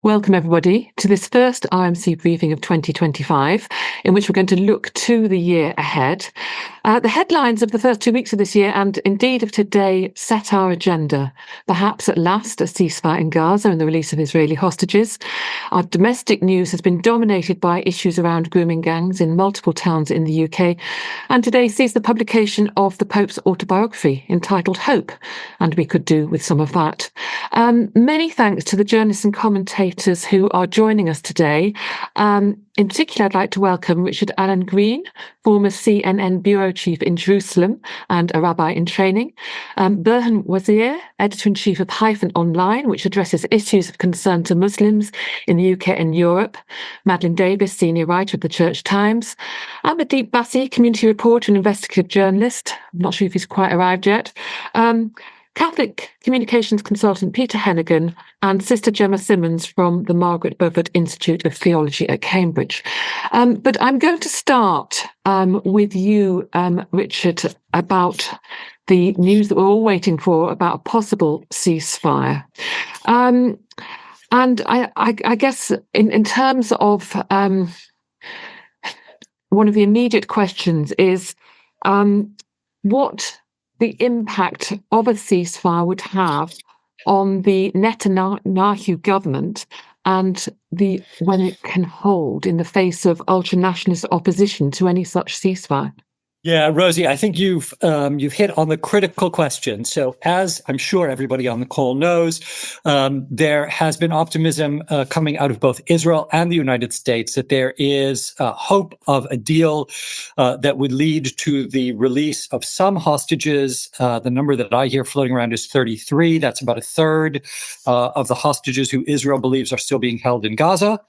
Welcome, everybody, to this first RMC briefing of 2025, in which we're going to look to the year ahead. The headlines of the first 2 weeks of this year, and indeed of today, set our agenda. Perhaps at last, a ceasefire in Gaza and the release of Israeli hostages. Our domestic news has been dominated by issues around grooming gangs in multiple towns in the UK, and today sees the publication of the Pope's autobiography entitled Hope, and we could do with some of that. Many thanks to the journalists and commentators who are joining us today. In particular, I'd like to welcome Richard Alan Greene, former CNN bureau chief in Jerusalem and a rabbi in training. Burhan Wazir, editor-in-chief of Hyphen Online, which addresses issues of concern to Muslims in the UK and Europe. Madeleine Davies, senior writer of the Church Times. Amardeep Bassi, community reporter and investigative journalist. I'm not sure if he's quite arrived yet. Catholic communications consultant Peter Hennigan, and Sister Gemma Simmons from the Margaret Beaufort Institute of Theology at Cambridge. But I'm going to start with you, Richard, about the news that we're all waiting for about a possible ceasefire. And I guess in terms of one of the immediate questions is what the impact of a ceasefire would have on the Netanyahu government and when it can hold in the face of ultra-nationalist opposition to any such ceasefire. Yeah, Rosie, I think you've hit on the critical question. So as I'm sure everybody on the call knows, there has been optimism coming out of both Israel and the United States that there is hope of a deal that would lead to the release of some hostages. The number that I hear floating around is 33. That's about a third of the hostages who Israel believes are still being held in Gaza.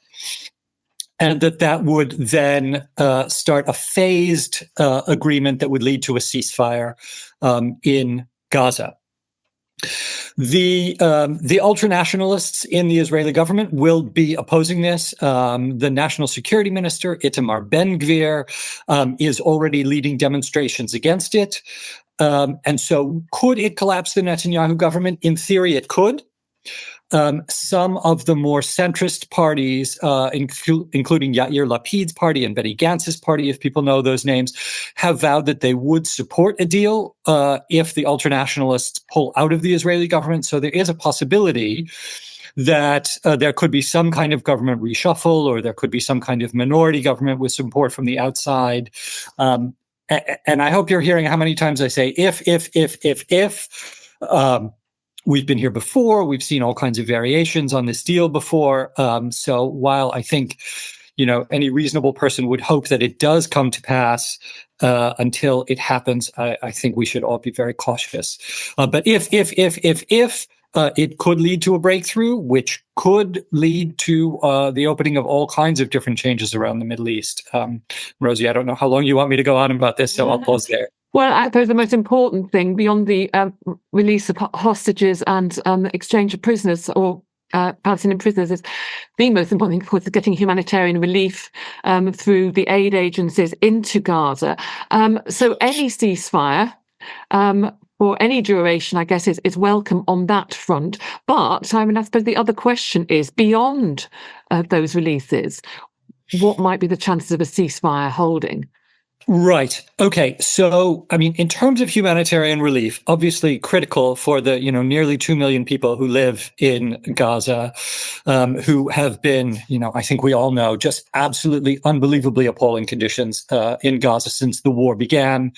And that would then start a phased agreement that would lead to a ceasefire in Gaza. The ultranationalists in the Israeli government will be opposing this. The national security minister, Itamar Ben-Gvir, is already leading demonstrations against it. And so could it collapse the Netanyahu government? In theory, it could. Some of the more centrist parties, including Yair Lapid's party and Benny Gantz's party, if people know those names, have vowed that they would support a deal if the ultranationalists pull out of the Israeli government. So there is a possibility that there could be some kind of government reshuffle, or there could be some kind of minority government with support from the outside. And I hope you're hearing how many times I say if. We've been here before. We've seen all kinds of variations on this deal before. So while I think, any reasonable person would hope that it does come to pass, until it happens, I think we should all be very cautious. But if it could lead to a breakthrough, which could lead to the opening of all kinds of different changes around the Middle East. Rosie, I don't know how long you want me to go on about this, so I'll pause there. Well, I suppose the most important thing beyond the release of hostages and exchange of prisoners or Palestinian prisoners is the most important thing, of course, is getting humanitarian relief through the aid agencies into Gaza. So any ceasefire for any duration, I guess, is welcome on that front. But I suppose the other question is, beyond those releases, what might be the chances of a ceasefire holding? Right. Okay. So, in terms of humanitarian relief, obviously critical for the, nearly 2 million people who live in Gaza, who have been, I think we all know, just absolutely unbelievably appalling conditions in Gaza since the war began.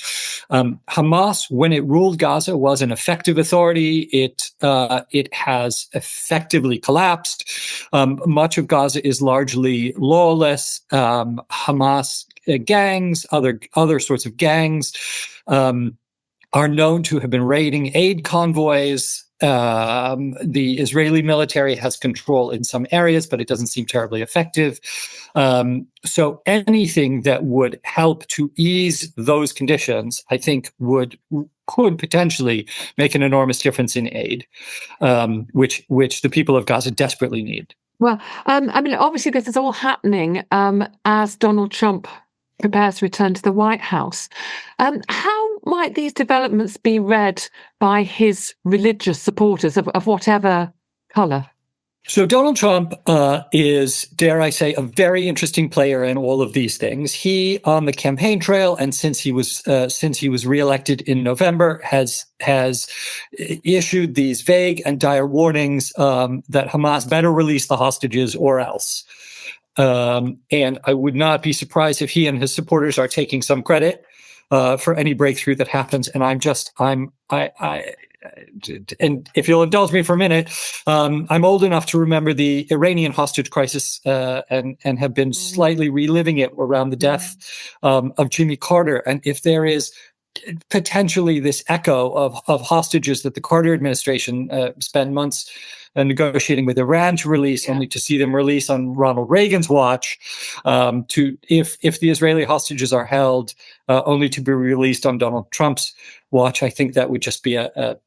Hamas, when it ruled Gaza, was an effective authority. It has effectively collapsed. Much of Gaza is largely lawless. Hamas gangs, other sorts of gangs, are known to have been raiding aid convoys. The Israeli military has control in some areas, but it doesn't seem terribly effective. So anything that would help to ease those conditions, I think, could potentially make an enormous difference in aid, which the people of Gaza desperately need. Well, obviously this is all happening as Donald Trump prepares to return to the White House. How might these developments be read by his religious supporters of whatever colour? So Donald Trump is, dare I say, a very interesting player in all of these things. He, on the campaign trail, and since he was reelected in November, has issued these vague and dire warnings that Hamas better release the hostages or else. And I would not be surprised if he and his supporters are taking some credit for any breakthrough that happens. And and if you'll indulge me for a minute, I'm old enough to remember the Iranian hostage crisis and have been slightly reliving it around the death of Jimmy Carter. And if there is potentially this echo of hostages that the Carter administration spent months negotiating with Iran to release, only to see them release on Ronald Reagan's watch, if the Israeli hostages are held, only to be released on Donald Trump's watch, I think that would just be a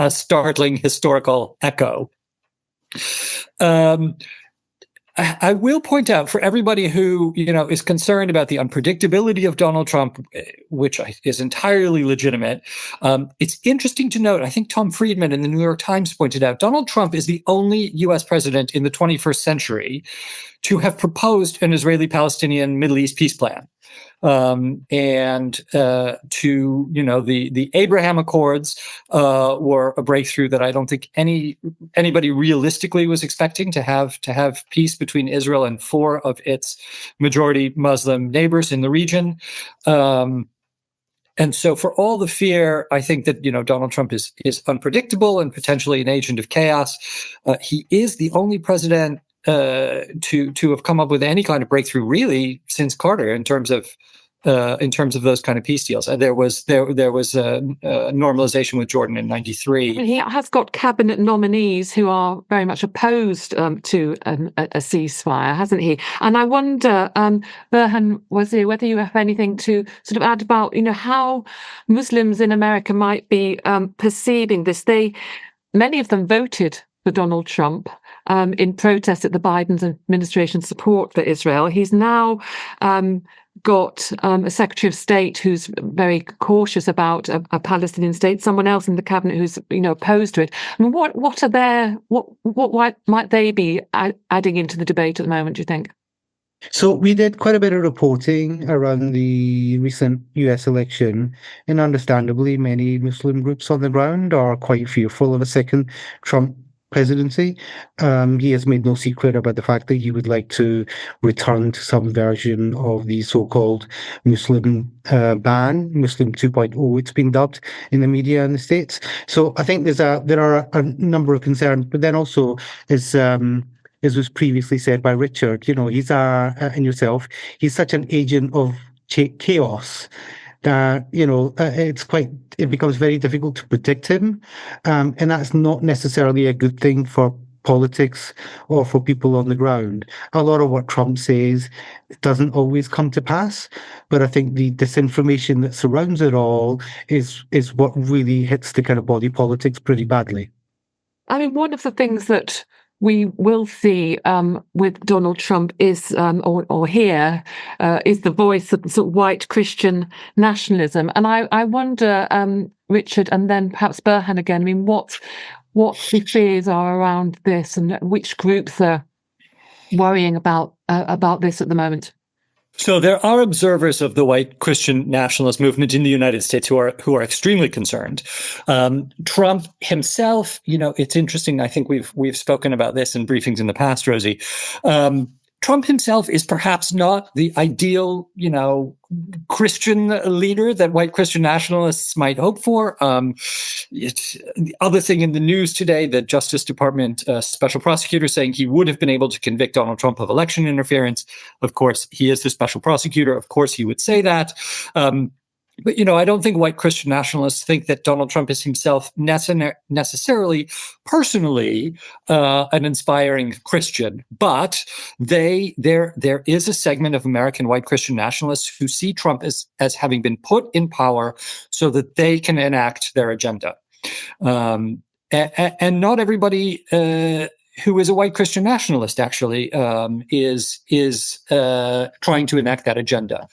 startling historical echo. I will point out for everybody who, is concerned about the unpredictability of Donald Trump, which is entirely legitimate. It's interesting to note, I think Tom Friedman in the New York Times pointed out, Donald Trump is the only U.S. president in the 21st century to have proposed an Israeli-Palestinian Middle East peace plan. The Abraham Accords were a breakthrough that I don't think anybody realistically was expecting, to have peace between Israel and 4 of its majority Muslim neighbors in the region. And so for all the fear, I think that, Donald Trump is unpredictable and potentially an agent of chaos. He is the only president to have come up with any kind of breakthrough really since Carter in terms of those kind of peace deals. There was normalization with Jordan in '93. He has got cabinet nominees who are very much opposed to a ceasefire, hasn't he? And I wonder, Burhan Wazir, whether you have anything to sort of add about, how Muslims in America might be perceiving this. Many of them voted for Donald Trump in protest at the Biden administration's support for Israel. He's now got a Secretary of State who's very cautious about a Palestinian state. Someone else in the cabinet who's opposed to it. I mean, what might they be adding into the debate at the moment, do you think? So we did quite a bit of reporting around the recent US election, and understandably, many Muslim groups on the ground are quite fearful of a second Trump presidency. He has made no secret about the fact that he would like to return to some version of the so-called Muslim ban, Muslim 2.0, it's been dubbed in the media in the States. So I think there are a number of concerns, but then also as was previously said by Richard, he's and yourself, he's such an agent of chaos that it becomes very difficult to predict him, and that's not necessarily a good thing for politics or for people on the ground. A lot of what Trump says doesn't always come to pass, but I think the disinformation that surrounds it all is what really hits the kind of body politics pretty badly. I mean, one of the things that we will see with Donald Trump is, or here, is the voice of sort of white Christian nationalism. And I wonder, Richard, and then perhaps Burhan again, I mean, what the fears are around this and which groups are worrying about this at the moment? So there are observers of the white Christian nationalist movement in the United States who are extremely concerned. Trump himself, it's interesting. I think we've spoken about this in briefings in the past, Rosie. Trump himself is perhaps not the ideal, Christian leader that white Christian nationalists might hope for. It's the other thing in the news today, the Justice Department special prosecutor saying he would have been able to convict Donald Trump of election interference. Of course, he is the special prosecutor. Of course, he would say that. But, I don't think white Christian nationalists think that Donald Trump is himself necessarily, personally, an inspiring Christian. But there is a segment of American white Christian nationalists who see Trump as having been put in power so that they can enact their agenda. And not everybody who is a white Christian nationalist actually is trying to enact that agenda.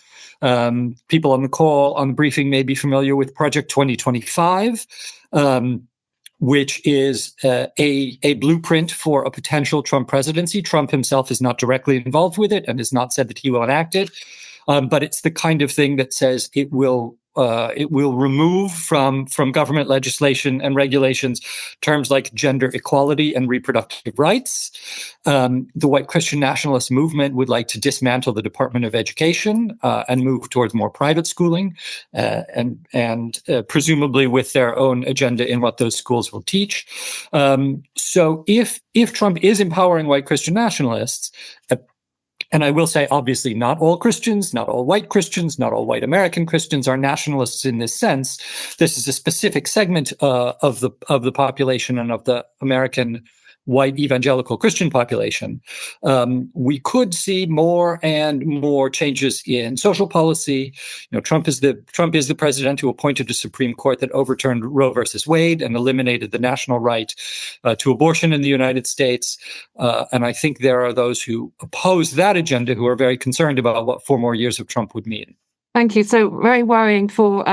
People on the call on the briefing may be familiar with Project 2025, which is a blueprint for a potential Trump presidency. Trump himself is not directly involved with it and has not said that he will enact it. But it's the kind of thing that says it will remove from government legislation and regulations terms like gender equality and reproductive rights. The white Christian nationalist movement would like to dismantle the Department of Education and move towards more private schooling, and presumably with their own agenda in what those schools will teach. So if Trump is empowering white Christian nationalists, and I will say, obviously, not all Christians, not all white Christians, not all white American Christians are nationalists in this sense. This is a specific segment of the population and of the American white evangelical Christian population. We could see more and more changes in social policy. Trump is the president who appointed a Supreme Court that overturned Roe versus Wade and eliminated the national right to abortion in the United States. And I think there are those who oppose that agenda who are very concerned about what 4 more years of Trump would mean. Thank you. So very worrying for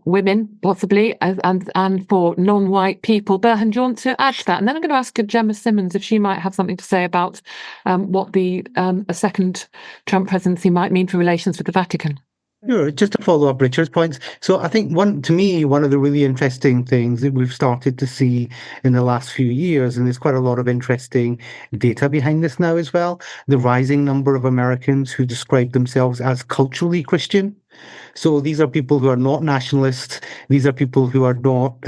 women, possibly, and for non-white people. Berhan, do you want to add to that? And then I'm going to ask Gemma Simmons if she might have something to say about what a second Trump presidency might mean for relations with the Vatican. Sure. Just to follow up Richard's points. So I think one of the really interesting things that we've started to see in the last few years, and there's quite a lot of interesting data behind this now as well, the rising number of Americans who describe themselves as culturally Christian. So these are people who are not nationalists. These are people who are not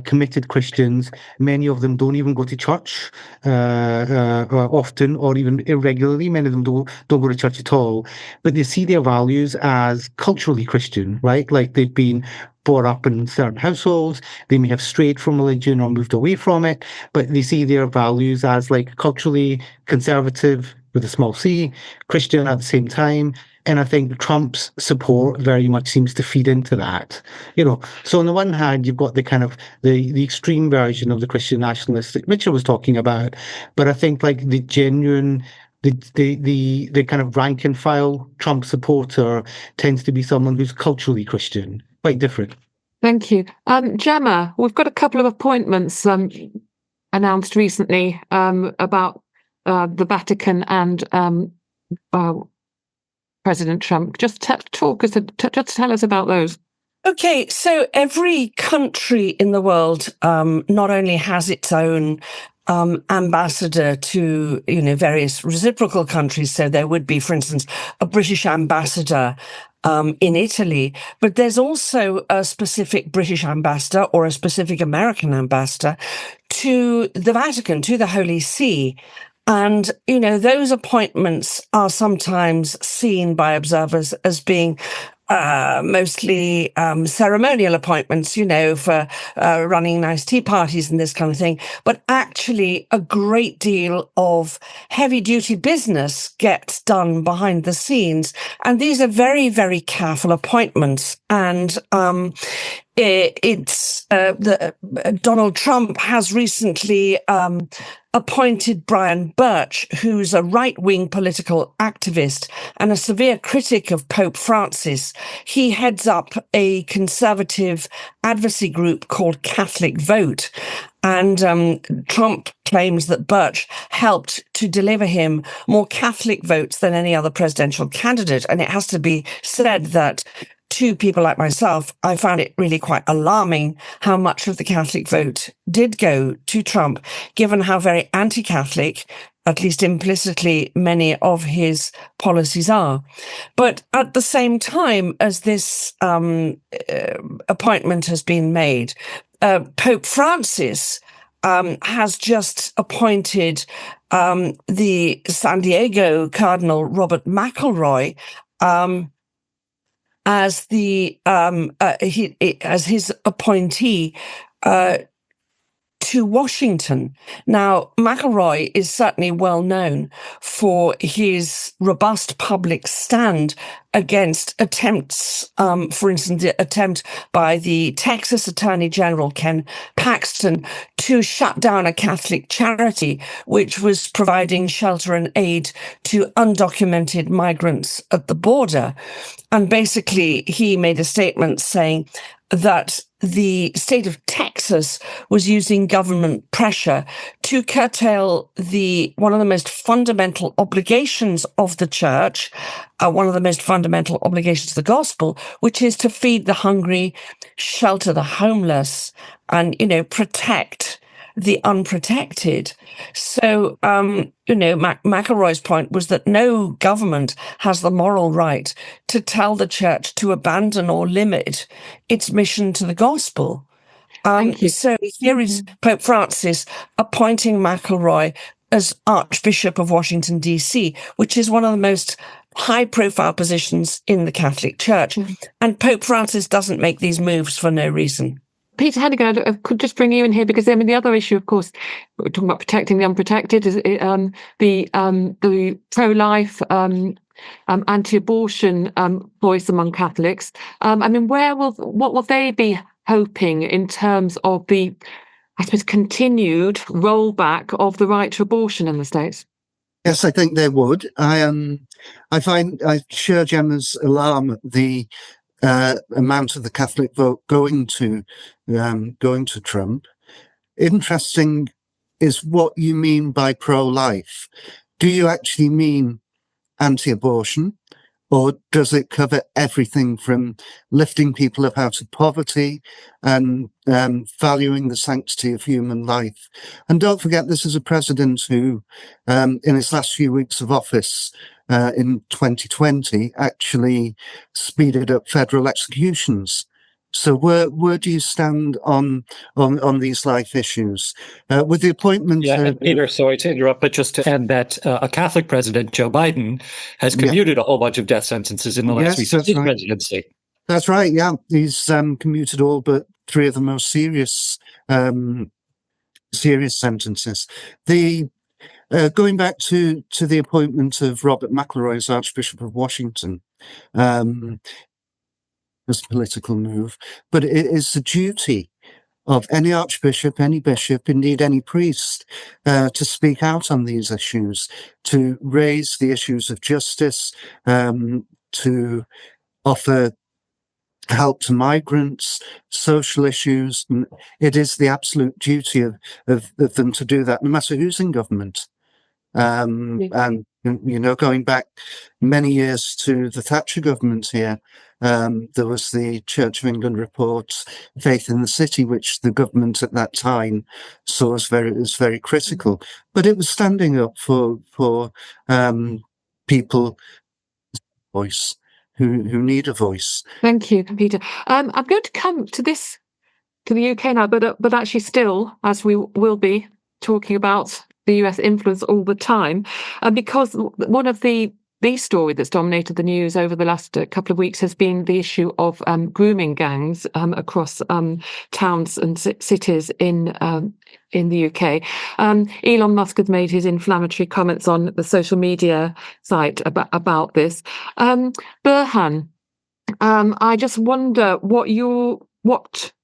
committed Christians. Many of them don't even go to church often, or even irregularly. Many of them don't go to church at all. But they see their values as culturally Christian, right? Like they've been brought up in certain households. They may have strayed from religion or moved away from it, but they see their values as like culturally conservative with a small c, Christian at the same time. And I think Trump's support very much seems to feed into that. So on the one hand, you've got the kind of the extreme version of the Christian nationalist that Richard was talking about, but I think like the genuine, the kind of rank and file Trump supporter tends to be someone who's culturally Christian, quite different. Thank you, Gemma. We've got a couple of appointments announced recently about the Vatican and President Trump. Just tell us about those. Okay, so every country in the world not only has its own ambassador to various reciprocal countries. So there would be, for instance, a British ambassador in Italy, but there's also a specific British ambassador or a specific American ambassador to the Vatican, to the Holy See. And, those appointments are sometimes seen by observers as being mostly ceremonial appointments, for running nice tea parties and this kind of thing. But actually, a great deal of heavy-duty business gets done behind the scenes. And these are very, very careful appointments. And Donald Trump has recently appointed Brian Birch, who's a right-wing political activist and a severe critic of Pope Francis. He heads up a conservative advocacy group called Catholic Vote. And Trump claims that Birch helped to deliver him more Catholic votes than any other presidential candidate. And it has to be said that to people like myself, I found it really quite alarming how much of the Catholic vote did go to Trump, given how very anti-Catholic, at least implicitly, many of his policies are. But at the same time as this appointment has been made, Pope Francis has just appointed the San Diego Cardinal Robert McElroy as his appointee to Washington. Now, McElroy is certainly well known for his robust public stand against attempts, for instance, the attempt by the Texas Attorney General, Ken Paxton, to shut down a Catholic charity which was providing shelter and aid to undocumented migrants at the border. And basically, he made a statement saying, that the state of Texas was using government pressure to curtail one of the most fundamental obligations of the church, one of the most fundamental obligations of the gospel, which is to feed the hungry, shelter the homeless, and, protect the unprotected. So, McElroy's point was that no government has the moral right to tell the church to abandon or limit its mission to the gospel. Thank you. So here is Pope Francis appointing McElroy as Archbishop of Washington, D.C., which is one of the most high-profile positions in the Catholic Church. And Pope Francis doesn't make these moves for no reason. Peter Hennigan, I could just bring you in here because the other issue, of course, we're talking about protecting the unprotected, is the pro-life, anti-abortion voice among Catholics. What will they be hoping in terms of the, I suppose, continued rollback of the right to abortion in the States? Yes, I think they would. I share Gemma's alarm at the amount of the Catholic vote going to Trump. Interesting is what you mean by pro-life. Do you actually mean anti-abortion, or does it cover everything from lifting people up out of poverty and valuing the sanctity of human life? And don't forget, this is a president who, in his last few weeks of office, in 2020, actually speeded up federal executions. So where do you stand on these life issues? With the appointment... Peter, sorry to interrupt, but just to add that a Catholic president, Joe Biden, has commuted a whole bunch of death sentences in the last week of his presidency. That's right, yeah. He's commuted all but 3 of the most serious sentences. Going back to the appointment of Robert McElroy as Archbishop of Washington, as a political move, but it is the duty of any archbishop, any bishop, indeed any priest, to speak out on these issues, to raise the issues of justice, to offer help to migrants, social issues. It is the absolute duty of them to do that, no matter who's in government. And, going back many years to the Thatcher government here, there was the Church of England report, Faith in the City, which the government at that time saw as very critical. But it was standing up for people voice who need a voice. Thank you, Peter. I'm going to come to the UK now, but actually still, as we will be talking about the US influence all the time, because one of the story that's dominated the news over the last couple of weeks has been the issue of grooming gangs across towns and cities in the UK. Elon Musk has made his inflammatory comments on the social media site about this. Burhan, I just wonder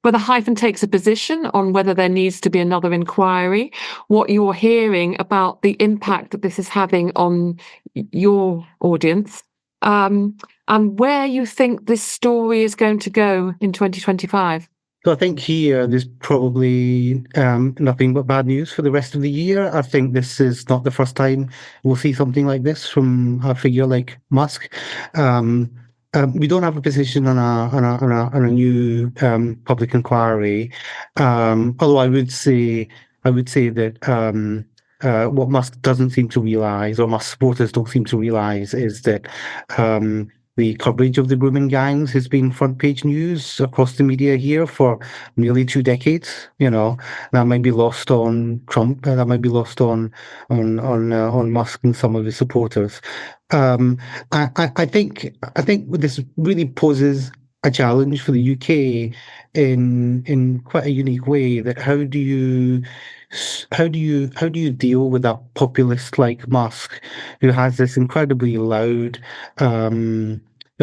whether Hyphen takes a position on whether there needs to be another inquiry, what you're hearing about the impact that this is having on your audience, and where you think this story is going to go in 2025. So I think here there's probably nothing but bad news for the rest of the year. I think this is not the first time we'll see something like this from a figure like Musk. We don't have a position on a new public inquiry. Although I would say that what Musk doesn't seem to realise, or Musk supporters don't seem to realise, is that the coverage of the grooming gangs has been front page news across the media here for nearly 2 decades. That might be lost on Trump, that might be lost on Musk and some of his supporters. I think this really poses a challenge for the UK in quite a unique way. That how do you deal with a populist like Musk, who has this incredibly loud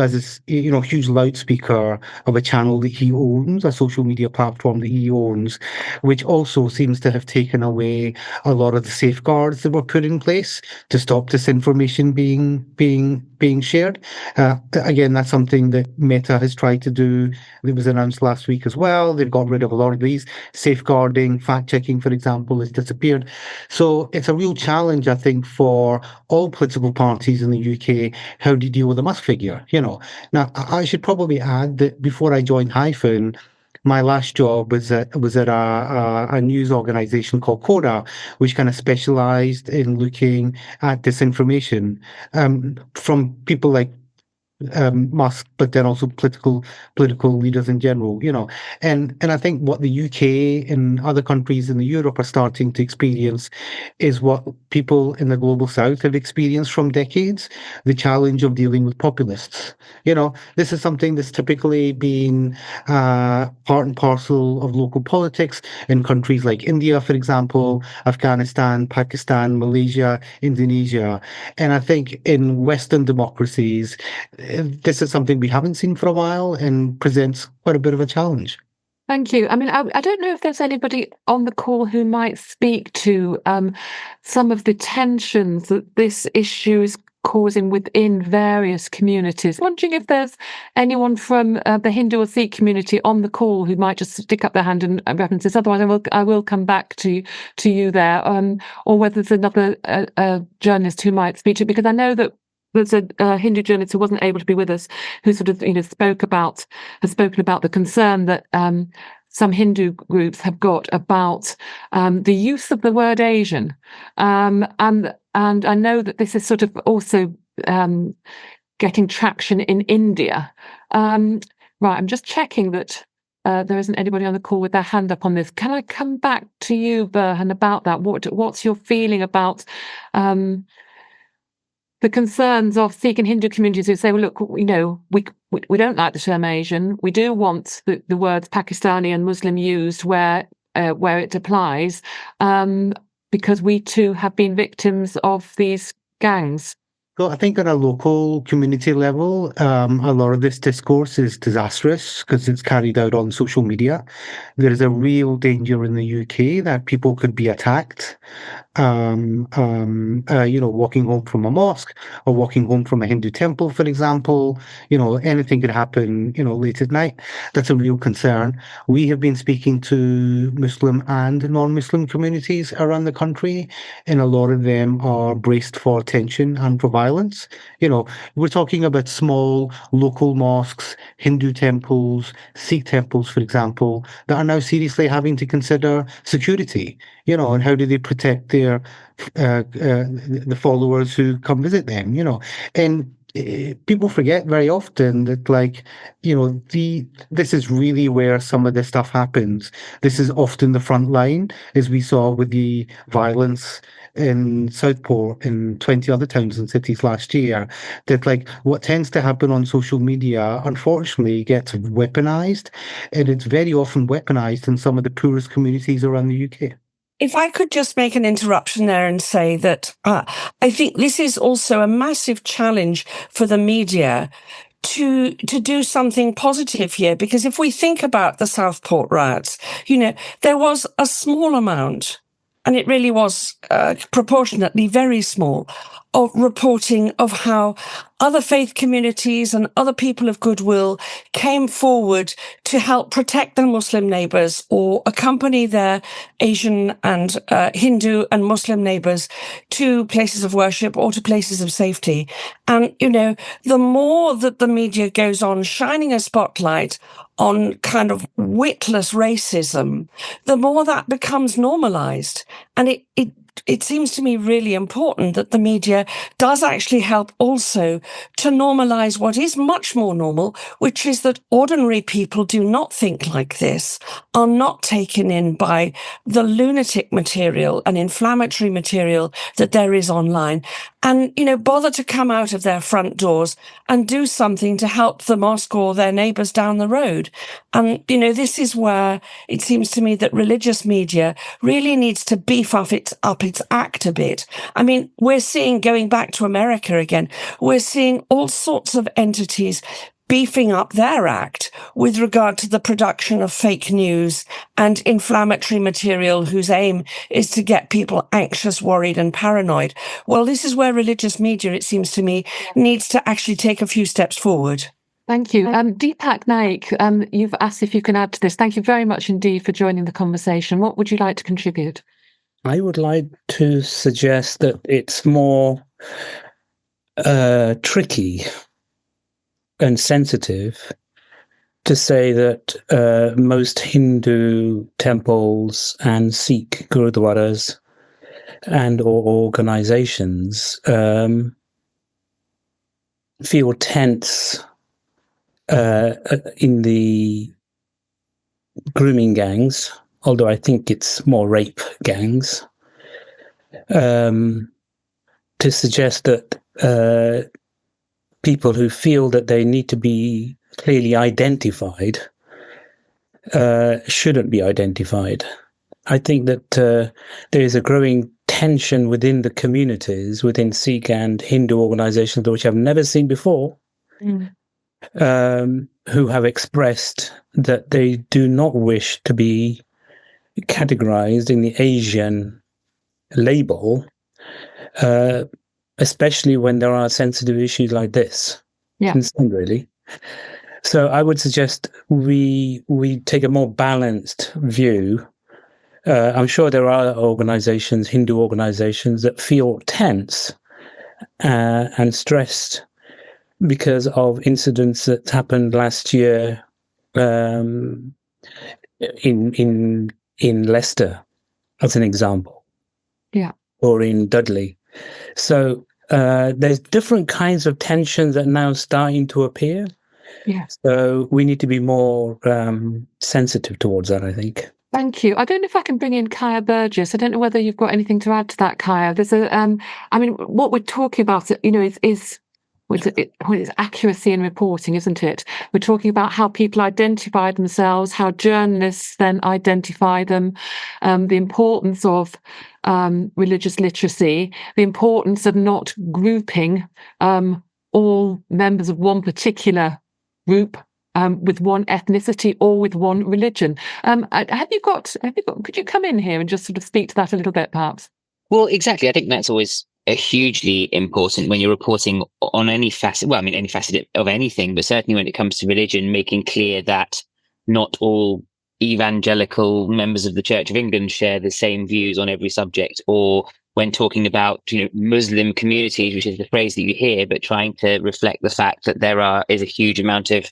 as this, huge loudspeaker of a channel that he owns, a social media platform that he owns, which also seems to have taken away a lot of the safeguards that were put in place to stop this information being shared. Again, that's something that Meta has tried to do. It was announced last week as well. They've got rid of a lot of these. Safeguarding, fact-checking, for example, has disappeared. So it's a real challenge, I think, for all political parties in the UK, how do you deal with a must figure, Now, I should probably add that before I joined Hyphen, my last job was at a news organization called Coda, which kind of specialized in looking at disinformation from people like Musk, but then also political leaders in general, and I think what the UK and other countries in Europe are starting to experience is what people in the global south have experienced from decades: the challenge of dealing with populists. This is something that's typically been part and parcel of local politics in countries like India, for example, Afghanistan, Pakistan, Malaysia, Indonesia, and I think in Western democracies, this is something we haven't seen for a while and presents quite a bit of a challenge. Thank you. I mean, I don't know if there's anybody on the call who might speak to some of the tensions that this issue is causing within various communities. Wondering if there's anyone from the Hindu or Sikh community on the call who might just stick up their hand and reference this. Otherwise, I will come back to you there, or whether there's another journalist who might speak to it, because I know that there's a Hindu journalist who wasn't able to be with us, who sort of, has spoken about the concern that some Hindu groups have got about the use of the word Asian, and I know that this is sort of also getting traction in India. Right, I'm just checking that there isn't anybody on the call with their hand up on this. Can I come back to you, Burhan, about that? What's your feeling about the concerns of Sikh and Hindu communities who say, well, look, we don't like the term Asian. We do want the words Pakistani and Muslim used where it applies, because we too have been victims of these gangs. Well, I think on a local community level, a lot of this discourse is disastrous because it's carried out on social media. There is a real danger in the UK that people could be attacked, walking home from a mosque or walking home from a Hindu temple, for example. Anything could happen, late at night. That's a real concern. We have been speaking to Muslim and non-Muslim communities around the country, and a lot of them are braced for tension and for violence. We're talking about small local mosques, Hindu temples, Sikh temples, for example, that are now seriously having to consider security, and how do they protect their the followers who come visit them, and people forget very often that, this is really where some of this stuff happens. This is often the front line, as we saw with the violence in Southport and 20 other towns and cities last year, that what tends to happen on social media, unfortunately, gets weaponized, and it's very often weaponized in some of the poorest communities around the UK. If I could just make an interruption there and say that I think this is also a massive challenge for the media to do something positive here, because if we think about the Southport riots, there was a small amount, and it really was proportionately very small, of reporting of how other faith communities and other people of goodwill came forward to help protect their Muslim neighbours or accompany their Asian and Hindu and Muslim neighbours to places of worship or to places of safety. And, the more that the media goes on shining a spotlight on kind of witless racism, the more that becomes normalised. And it seems to me really important that the media does actually help also to normalise what is much more normal, which is that ordinary people do not think like this, are not taken in by the lunatic material and inflammatory material that there is online, and, bother to come out of their front doors and do something to help the mosque or their neighbours down the road. And, this is where it seems to me that religious media really needs to beef up its act a bit. I mean, we're seeing, going back to America again, we're seeing all sorts of entities beefing up their act with regard to the production of fake news and inflammatory material whose aim is to get people anxious, worried, and paranoid. Well, this is where religious media, it seems to me, needs to actually take a few steps forward. Thank you. Deepak Naik, you've asked if you can add to this. Thank you very much indeed for joining the conversation. What would you like to contribute? I would like to suggest that it's more tricky and sensitive to say that most Hindu temples and Sikh gurudwaras and or organizations feel tense in the grooming gangs, although I think it's more rape gangs, to suggest that people who feel that they need to be clearly identified shouldn't be identified. I think that there is a growing tension within the communities, within Sikh and Hindu organizations, which I've never seen before, who have expressed that they do not wish to be categorized in the Asian label, especially when there are sensitive issues like this. Yeah. Really. So I would suggest we take a more balanced view. I'm sure there are organizations, Hindu organizations, that feel tense and stressed because of incidents that happened last year in Leicester, as an example. Yeah. Or in Dudley. So there's different kinds of tensions that are now starting to appear. Yeah. So we need to be more sensitive towards that, I think. Thank you. I don't know if I can bring in Kaya Burgess. I don't know whether you've got anything to add to that, Kaya. There's what we're talking about, is accuracy in reporting, isn't it? We're talking about how people identify themselves, how journalists then identify them, the importance of religious literacy, the importance of not grouping all members of one particular group with one ethnicity or with one religion. Could you come in here and just sort of speak to that a little bit, perhaps? Well, exactly. I think that's always hugely important when you're reporting on any facet. Well, I mean, any facet of anything, but certainly when it comes to religion, making clear that not all evangelical members of the Church of England share the same views on every subject, or when talking about Muslim communities, which is the phrase that you hear, but trying to reflect the fact that there is a huge amount of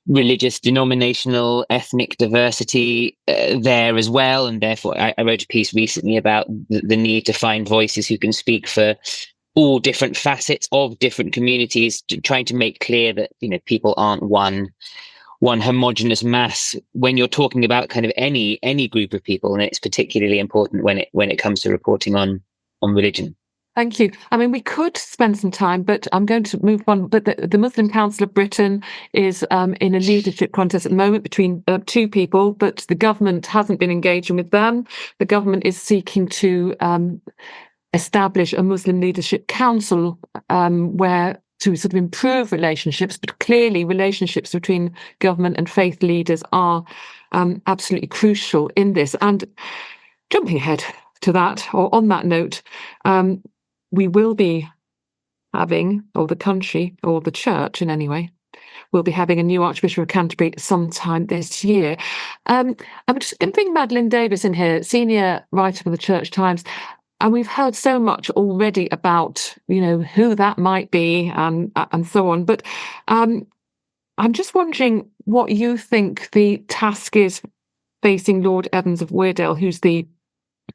religious, denominational, ethnic diversity there as well. And therefore, I wrote a piece recently about the need to find voices who can speak for all different facets of different communities, trying to make clear that people aren't one homogenous mass when you're talking about kind of any group of people, and it's particularly important when it comes to reporting on religion. Thank you. I mean, we could spend some time, but I'm going to move on. But the Muslim Council of Britain is in a leadership contest at the moment between two people, but the government hasn't been engaging with them. The government is seeking to establish a Muslim Leadership Council where to sort of improve relationships, but clearly relationships between government and faith leaders are absolutely crucial in this. And jumping ahead to that, or on that note, we will be having, or the country, or the church in any way, will be having a new Archbishop of Canterbury sometime this year. I'm just going to bring Madeleine Davies in here, senior writer for the Church Times. And we've heard so much already about, who that might be and so on. But I'm just wondering what you think the task is facing Lord Evans of Weardale, who's the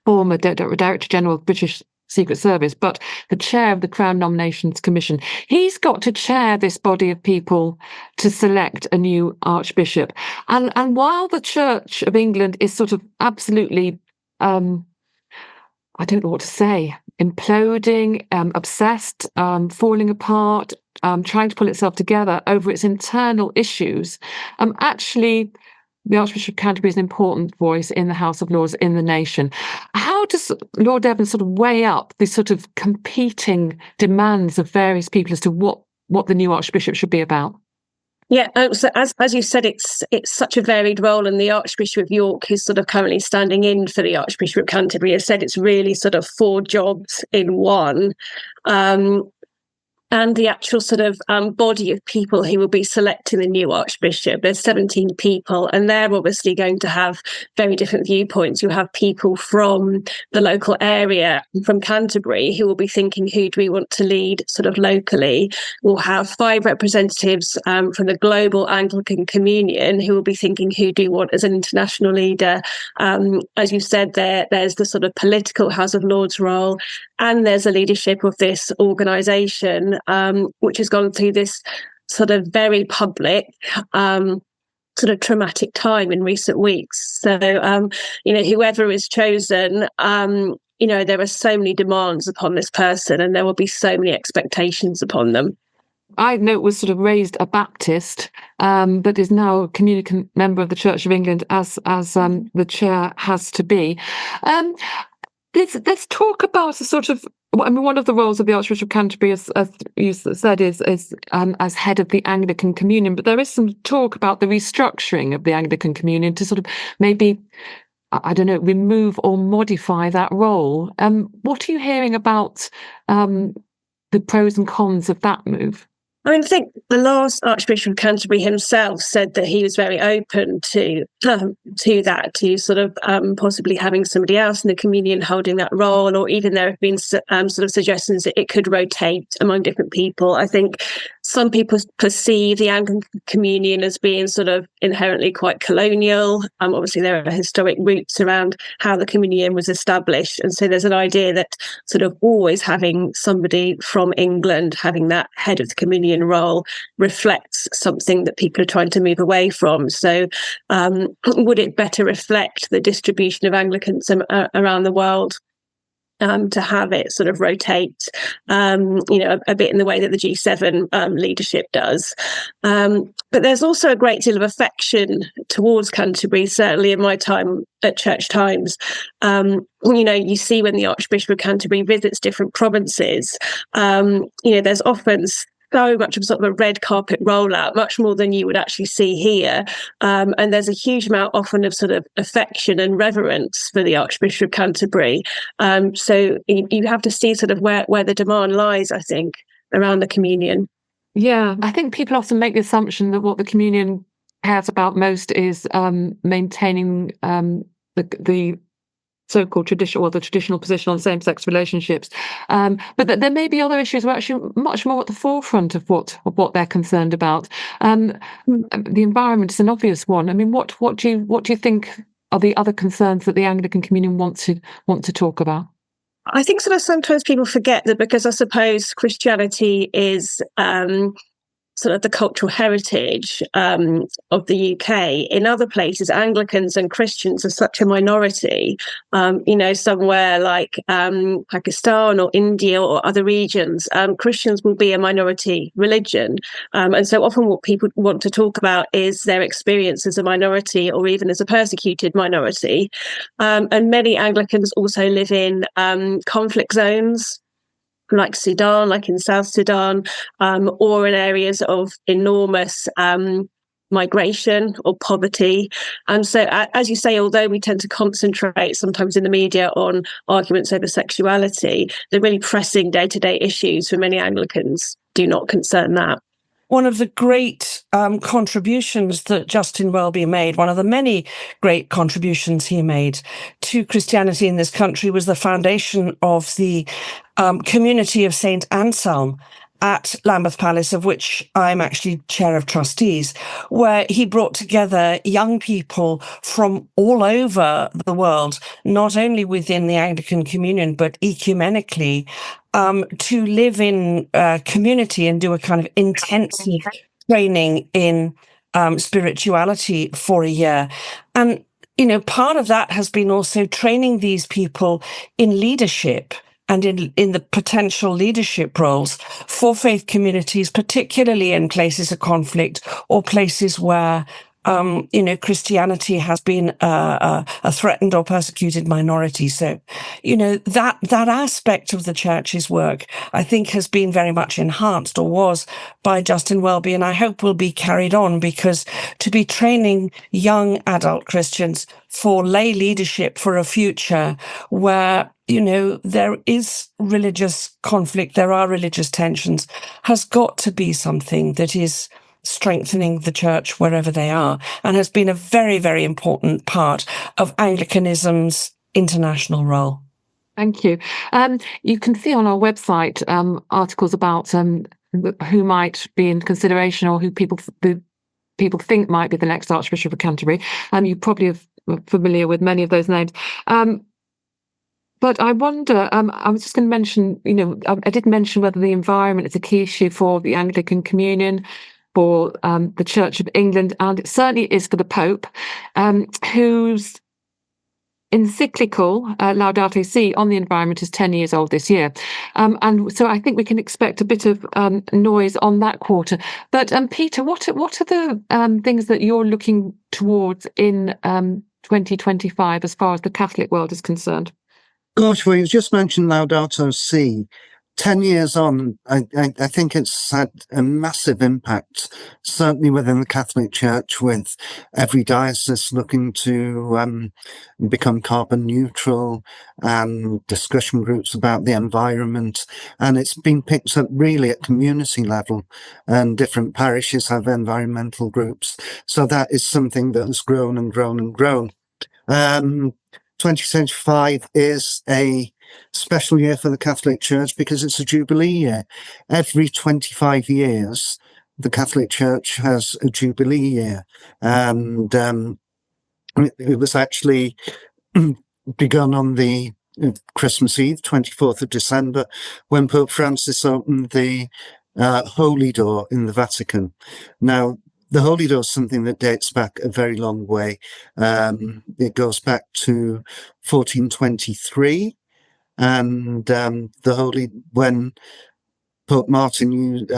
former Director General of British Secret Service, but the chair of the Crown Nominations Commission. He's got to chair this body of people to select a new Archbishop. And while the Church of England is sort of absolutely, I don't know what to say, imploding, obsessed, falling apart, trying to pull itself together over its internal issues, actually, the Archbishop of Canterbury is an important voice in the House of Lords, in the nation. How does Lord Evans sort of weigh up the sort of competing demands of various people as to what the new Archbishop should be about? Yeah, so as you said, it's such a varied role, and the Archbishop of York, who's sort of currently standing in for the Archbishop of Canterbury, has said it's really sort of 4 jobs in one. And the actual sort of body of people who will be selecting the new Archbishop. There's 17 people, and they're obviously going to have very different viewpoints. You have people from the local area, from Canterbury, who will be thinking, who do we want to lead sort of locally? We'll have 5 representatives from the global Anglican Communion who will be thinking, who do you want as an international leader? As you said, there's the sort of political House of Lords role, and there's a leadership of this organisation, which has gone through this sort of very public, sort of traumatic time in recent weeks. So, whoever is chosen, there are so many demands upon this person, and there will be so many expectations upon them. I know it was sort of raised a Baptist, but is now a communicant member of the Church of England, as the chair has to be. Let's talk about the sort of. One of the roles of the Archbishop of Canterbury, as you said, is as head of the Anglican Communion. But there is some talk about the restructuring of the Anglican Communion to sort of maybe, I don't know, remove or modify that role. What are you hearing about the pros and cons of that move? I mean, I think the last Archbishop of Canterbury himself said that he was very open to that, to sort of possibly having somebody else in the communion holding that role, or even there have been sort of suggestions that it could rotate among different people. I think some people perceive the Anglican Communion as being sort of inherently quite colonial. Obviously, there are historic roots around how the communion was established, and so there's an idea that sort of always having somebody from England having that head of the communion role reflects something that people are trying to move away from. So would it better reflect the distribution of Anglicans around the world to have it sort of rotate, a bit in the way that the G7 leadership does? But there's also a great deal of affection towards Canterbury, certainly in my time at Church Times. You see when the Archbishop of Canterbury visits different provinces, there's often so much of sort of a red carpet rollout, much more than you would actually see here. And there's a huge amount often of sort of affection and reverence for the Archbishop of Canterbury. So you have to see sort of where the demand lies, I think, around the communion. Yeah, I think people often make the assumption that what the communion cares about most is maintaining the so-called traditional position on same-sex relationships, but that there may be other issues that are actually much more at the forefront of what they're concerned about. The environment is an obvious one. I mean, what do you think are the other concerns that the Anglican Communion want to talk about? I think sort of sometimes people forget that, because I suppose Christianity is sort of the cultural heritage of the UK. In other places, Anglicans and Christians are such a minority. Somewhere like Pakistan or India or other regions, Christians will be a minority religion. And so often what people want to talk about is their experience as a minority, or even as a persecuted minority. And many Anglicans also live in conflict zones, like Sudan, like in South Sudan, or in areas of enormous migration or poverty. And so, as you say, although we tend to concentrate sometimes in the media on arguments over sexuality, the really pressing day-to-day issues for many Anglicans do not concern that. One of the great contributions that Justin Welby made, one of the many great contributions he made to Christianity in this country, was the foundation of the community of St. Anselm at Lambeth Palace, of which I'm actually chair of trustees, where he brought together young people from all over the world, not only within the Anglican Communion, but ecumenically, to live in community and do a kind of intensive training in spirituality for a year. And, part of that has been also training these people in leadership and in the potential leadership roles for faith communities, particularly in places of conflict or places where Christianity has been a threatened or persecuted minority. So, that aspect of the church's work, I think, has been very much enhanced, or was, by Justin Welby, and I hope will be carried on, because to be training young adult Christians for lay leadership for a future where there is religious conflict, there are religious tensions, has got to be something that is strengthening the church wherever they are, and has been a very, very important part of Anglicanism's international role. Thank you. You can see on our website articles about who might be in consideration, or who people think might be the next Archbishop of Canterbury. You probably are familiar with many of those names. But I wonder, I was just going to mention, I did mention whether the environment is a key issue for the Anglican Communion, for the Church of England, and it certainly is for the Pope, whose encyclical Laudato Si on the environment is 10 years old this year. And so I think we can expect a bit of noise on that quarter. But Peter, what are the things that you're looking towards in 2025 as far as the Catholic world is concerned? Gosh, well, you just mentioned Laudato Si. 10 years on, I think it's had a massive impact, certainly within the Catholic Church, with every diocese looking to become carbon neutral, and discussion groups about the environment. And it's been picked up really at community level, and different parishes have environmental groups. So that is something that has grown and grown and grown. 2025 is a special year for the Catholic Church because it's a Jubilee year. Every 25 years, the Catholic Church has a Jubilee year. And it was actually begun on the Christmas Eve, 24th of December, when Pope Francis opened the Holy Door in the Vatican. Now, the Holy Door is something that dates back a very long way. It goes back to 1423. And when Pope Martin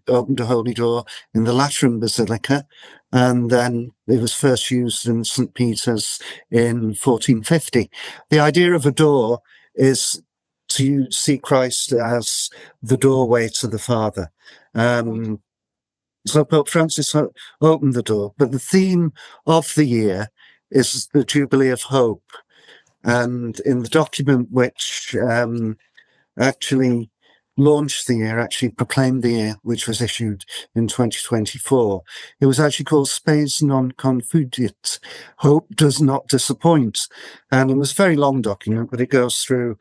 opened a Holy Door in the Lateran Basilica, and then it was first used in St. Peter's in 1450. The idea of a door is to see Christ as the doorway to the Father. So Pope Francis opened the door, but the theme of the year is the Jubilee of Hope. And in the document which actually launched the year, actually proclaimed the year, which was issued in 2024, it was actually called Spes non confudit, Hope Does Not Disappoint. And it was a very long document, but it goes through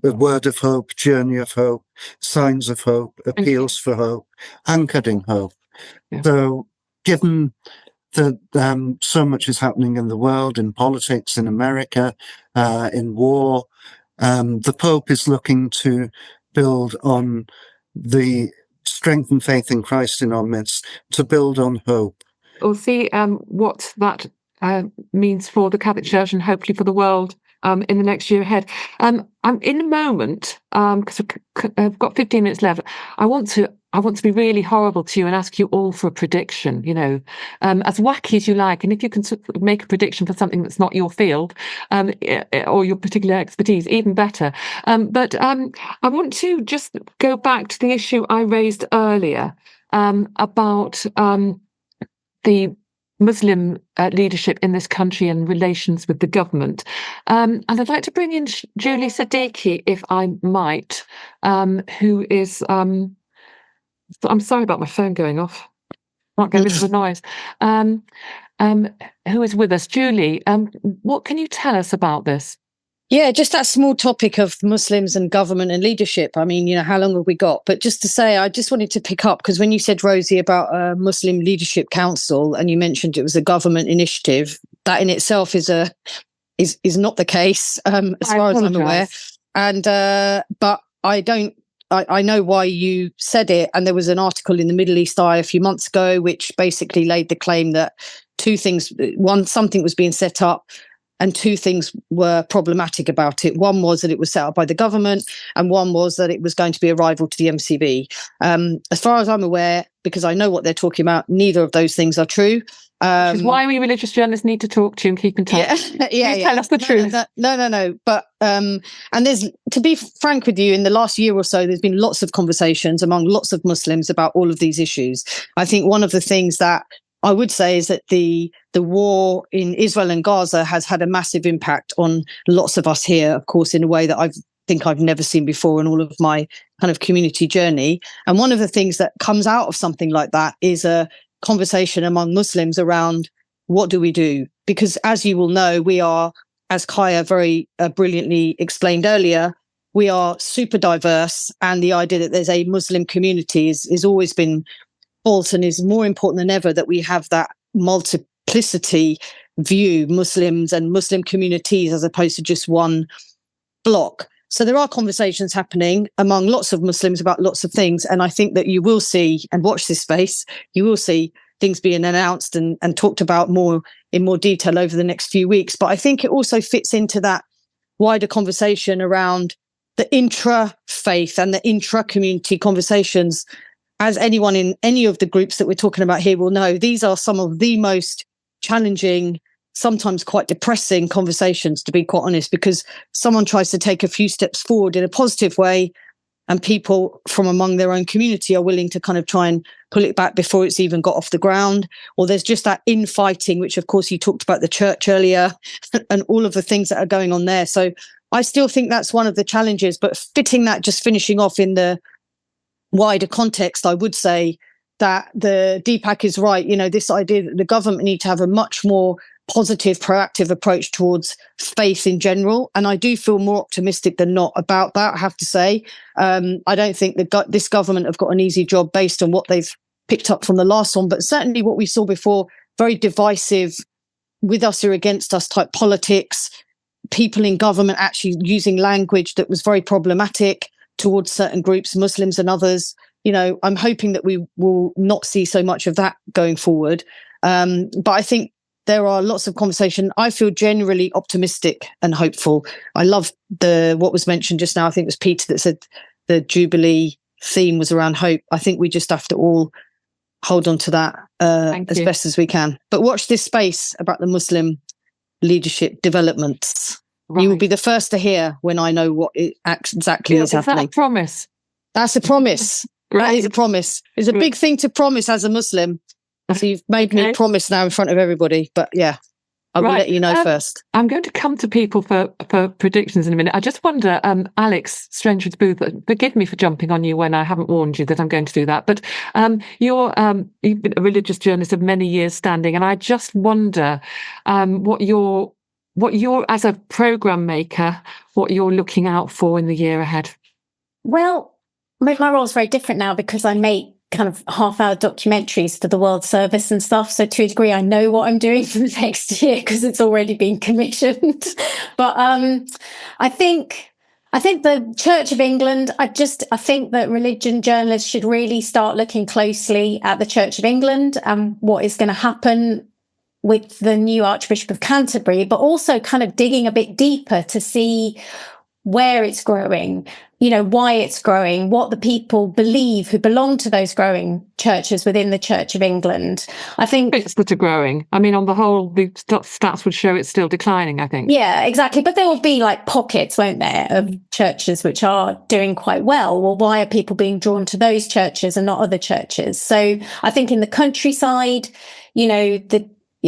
the word of hope, journey of hope, signs of hope, appeals for hope, anchored in hope. Yeah. So given that so much is happening in the world, in politics, in America, in war, the Pope is looking to build on the strength and faith in Christ in our midst, to build on hope. We'll see what that means for the Catholic Church and hopefully for the world in the next year ahead. I'm in a moment, because I've got 15 minutes left. I want to be really horrible to you and ask you all for a prediction, as wacky as you like. And if you can make a prediction for something that's not your field or your particular expertise, even better. But I want to just go back to the issue I raised earlier about the Muslim leadership in this country and relations with the government. And I'd like to bring in Julie Siddiqui, if I might, who is... I'm sorry about my phone going off. Not get rid of the noise. Who is with us? Julie, what can you tell us about this? Yeah, just that small topic of Muslims and government and leadership. I mean, how long have we got? But just to say, I just wanted to pick up, because when you said, Rosie, about a Muslim Leadership Council, and you mentioned it was a government initiative, that in itself is not the case, as far as I'm aware. And but I know why you said it, and there was an article in the Middle East Eye a few months ago which basically laid the claim that two things: one, something was being set up and two things were problematic about it. One was that it was set up by the government, and one was that it was going to be a rival to the MCB. As far as I'm aware, because I know what they're talking about, neither of those things are true. Which is why we religious journalists need to talk to you and keep in touch. Yeah. Tell us the truth. No. But and there's, to be frank with you, in the last year or so, there's been lots of conversations among lots of Muslims about all of these issues. I think one of the things that I would say is that the war in Israel and Gaza has had a massive impact on lots of us here, of course, in a way that I've never seen before in all of my kind of community journey. And one of the things that comes out of something like that is a conversation among Muslims around what do we do? Because as you will know, we are, as Kaya very brilliantly explained earlier, we are super diverse, and the idea that there's a Muslim community is always been false, and is more important than ever that we have that multiplicity view, Muslims and Muslim communities, as opposed to just one block. So there are conversations happening among lots of Muslims about lots of things. And I think that you will see, and watch this space, you will see things being announced and talked about in more detail over the next few weeks. But I think it also fits into that wider conversation around the intra-faith and the intra-community conversations. As anyone in any of the groups that we're talking about here will know, these are some of the most challenging, sometimes quite depressing conversations, to be quite honest, because someone tries to take a few steps forward in a positive way, and people from among their own community are willing to kind of try and pull it back before it's even got off the ground. Or there's just that infighting, which of course you talked about the church earlier and all of the things that are going on there. So I still think that's one of the challenges, but finishing off in the wider context, I would say that the Deepak is right. You know, this idea that the government need to have a much more positive, proactive approach towards faith in general. And I do feel more optimistic than not about that, I have to say. I don't think this government have got an easy job based on what they've picked up from the last one, but certainly what we saw before, very divisive, with us or against us type politics, people in government actually using language that was very problematic towards certain groups, Muslims and others. You know, I'm hoping that we will not see so much of that going forward. But I think there are lots of conversation. I feel generally optimistic and hopeful. I love what was mentioned just now. I think it was Peter that said the Jubilee theme was around hope. I think we just have to all hold on to that as best as we can. But watch this space about the Muslim leadership developments. Right. You will be the first to hear when I know what exactly is happening. Is that a promise? That's a promise. Right. That is a promise. It's a big thing to promise as a Muslim. So you've made me promise now in front of everybody. But yeah, I will let you know first. I'm going to come to people for predictions in a minute. I just wonder, Alex Strangewood's Booth, forgive me for jumping on you when I haven't warned you that I'm going to do that. But you've been a religious journalist of many years standing, and I just wonder what you're as a programme maker, what you're looking out for in the year ahead. Well, my role is very different now because I make kind of half-hour documentaries for the World Service and stuff. So to a degree, I know what I'm doing for the next year because it's already been commissioned. But I think the Church of England, I think that religion journalists should really start looking closely at the Church of England and what is going to happen with the new Archbishop of Canterbury, but also kind of digging a bit deeper to see where it's growing, you know, why it's growing, what the people believe who belong to those growing churches within the Church of England. I think it's that are growing. I mean, on the whole, the stats would show it's still declining, I think. Yeah, exactly. But there will be like pockets, won't there, of churches which are doing quite well. Well, why are people being drawn to those churches and not other churches? So I think in the countryside, you know,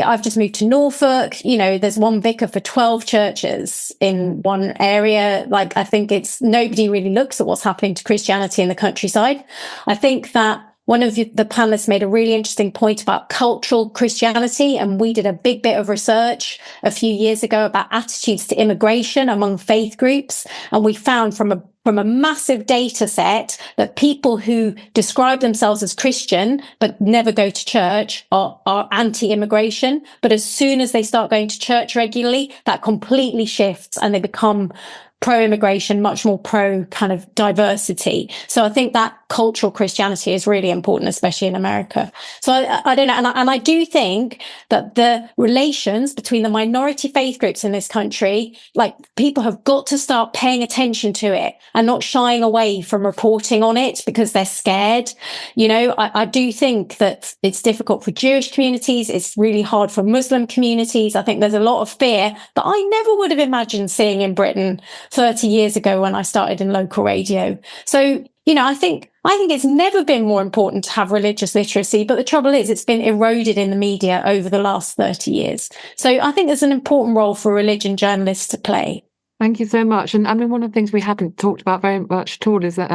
I've just moved to Norfolk. You know, there's one vicar for 12 churches in one area. Like, I think nobody really looks at what's happening to Christianity in the countryside. I think that one of the panelists made a really interesting point about cultural Christianity. And we did a big bit of research a few years ago about attitudes to immigration among faith groups. And we found from a massive data set that people who describe themselves as Christian but never go to church are anti-immigration. But as soon as they start going to church regularly, that completely shifts and they become pro-immigration, much more pro kind of diversity. So I think that cultural Christianity is really important, especially in America. So I don't know. And I do think that the relations between the minority faith groups in this country, like, people have got to start paying attention to it and not shying away from reporting on it because they're scared. You know, I do think that it's difficult for Jewish communities. It's really hard for Muslim communities. I think there's a lot of fear that I never would have imagined seeing in Britain 30 years ago when I started in local radio. So, you know, I think it's never been more important to have religious literacy, but the trouble is it's been eroded in the media over the last 30 years. So I think there's an important role for religion journalists to play. Thank you so much. And I mean, one of the things we haven't talked about very much at all is that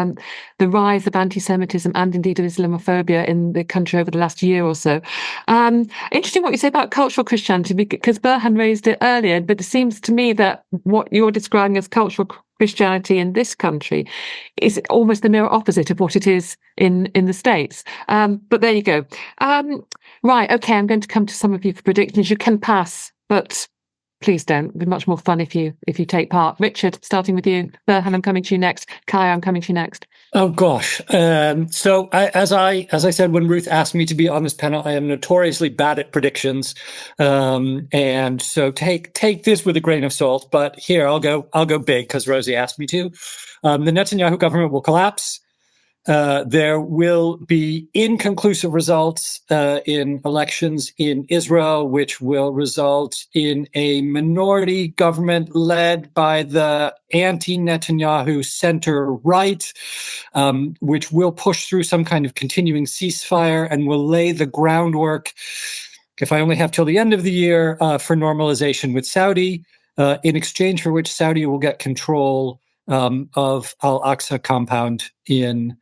the rise of anti-Semitism and indeed of Islamophobia in the country over the last year or so. Interesting what you say about cultural Christianity, because Burhan raised it earlier, but it seems to me that what you're describing as cultural Christianity in this country is almost the mirror opposite of what it is in the States. But there you go. Right, okay, I'm going to come to some of you for predictions. You can pass, but please don't. It'd be much more fun if you take part. Richard, starting with you. Burhan, I'm coming to you next. Kaya, I'm coming to you next. Oh gosh. So as I said when Ruth asked me to be on this panel, I am notoriously bad at predictions, and so take this with a grain of salt. But here I'll go big because Rosie asked me to. The Netanyahu government will collapse. There will be inconclusive results in elections in Israel, which will result in a minority government led by the anti-Netanyahu center-right, which will push through some kind of continuing ceasefire and will lay the groundwork, if I only have till the end of the year, for normalization with Saudi, in exchange for which Saudi will get control of Al-Aqsa compound in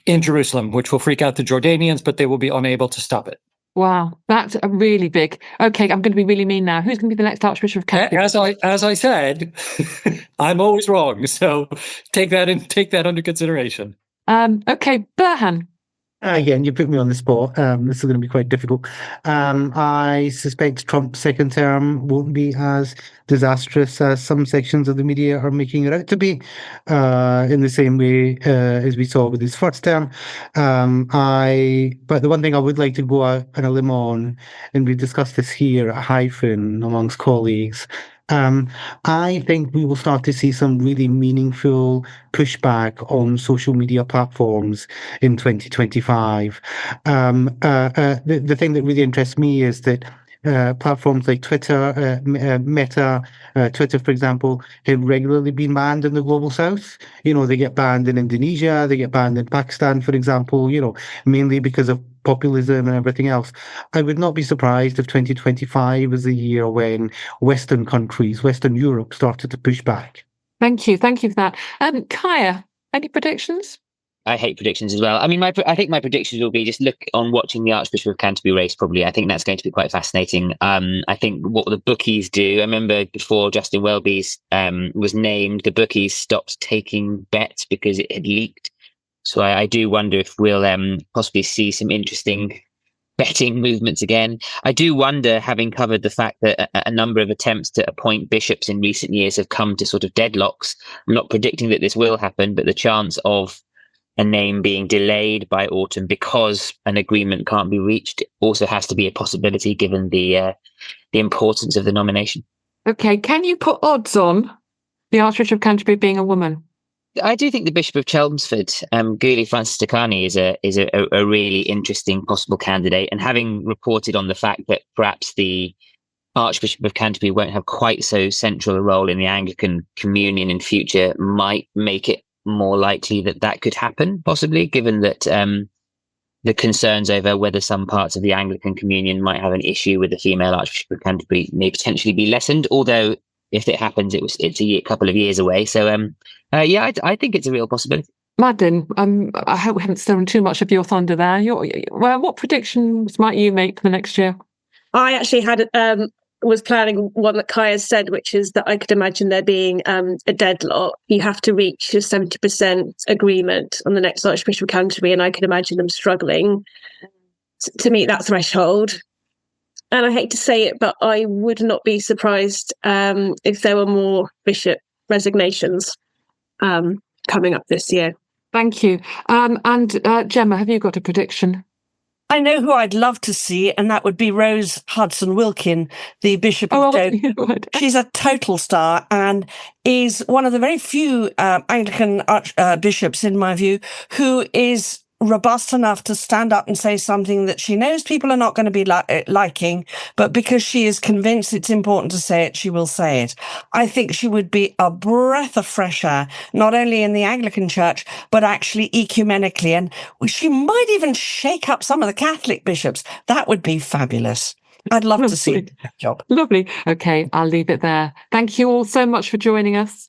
Jerusalem, which will freak out the Jordanians, but they will be unable to stop it. Wow, that's a really big. Okay, I'm going to be really mean now. Who's going to be the next Archbishop of Canterbury? As I said, I'm always wrong, so take that under consideration. Okay, Burhan. Again, you put me on the spot. This is going to be quite difficult. I suspect Trump's second term won't be as disastrous as some sections of the media are making it out to be, in the same way as we saw with his first term. But the one thing I would like to go out on a limb on, and we discussed this here at Hyphen amongst colleagues, I think we will start to see some really meaningful pushback on social media platforms in 2025. The thing that really interests me is that platforms like Twitter, Meta, Twitter, for example, have regularly been banned in the global south. You know, they get banned in Indonesia, they get banned in Pakistan, for example, you know, mainly because of populism and everything else. I would not be surprised if 2025 is the year when Western countries, Western Europe, started to push back. Thank you for that. Kaya, any predictions? I hate predictions as well. I mean, I think my predictions will be just look on watching the Archbishop of Canterbury race, probably. I think that's going to be quite fascinating. I think what the bookies do, I remember before Justin Welby's was named, the bookies stopped taking bets because it had leaked. So I do wonder if we'll possibly see some interesting betting movements again. I do wonder, having covered the fact that a number of attempts to appoint bishops in recent years have come to sort of deadlocks. I'm not predicting that this will happen, but the chance of a name being delayed by autumn because an agreement can't be reached also has to be a possibility given the importance of the nomination. Okay, can you put odds on the Archbishop of Canterbury being a woman? I do think the Bishop of Chelmsford, Guli Francis Takani, is a really interesting possible candidate. And having reported on the fact that perhaps the Archbishop of Canterbury won't have quite so central a role in the Anglican communion in future, might make it more likely that could happen, possibly, given that the concerns over whether some parts of the Anglican communion might have an issue with the female Archbishop of Canterbury may potentially be lessened. Although, if it happens, it's a couple of years away. So, I think it's a real possibility. Madeleine, I hope we haven't stolen too much of your thunder there. What predictions might you make for the next year? I actually was planning one that Kaya said, which is that I could imagine there being a deadlock. You have to reach a 70% agreement on the next Archbishop of Canterbury, and I could imagine them struggling to meet that threshold. And I hate to say it, but I would not be surprised if there were more bishop resignations coming up this year. Thank you. And Gemma, have you got a prediction? I know who I'd love to see, and that would be Rose Hudson Wilkin, the Bishop of Dover. She's a total star and is one of the very few Anglican bishops, in my view, who is robust enough to stand up and say something that she knows people are not going to be liking, but because she is convinced it's important to say it, she will say it. I think she would be a breath of fresh air, not only in the Anglican Church, but actually ecumenically. And she might even shake up some of the Catholic bishops. That would be fabulous. I'd love to see that job. Lovely. Okay, I'll leave it there. Thank you all so much for joining us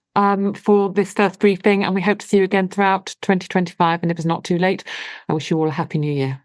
for this first briefing, and we hope to see you again throughout 2025. And if it's not too late, I wish you all a happy new year.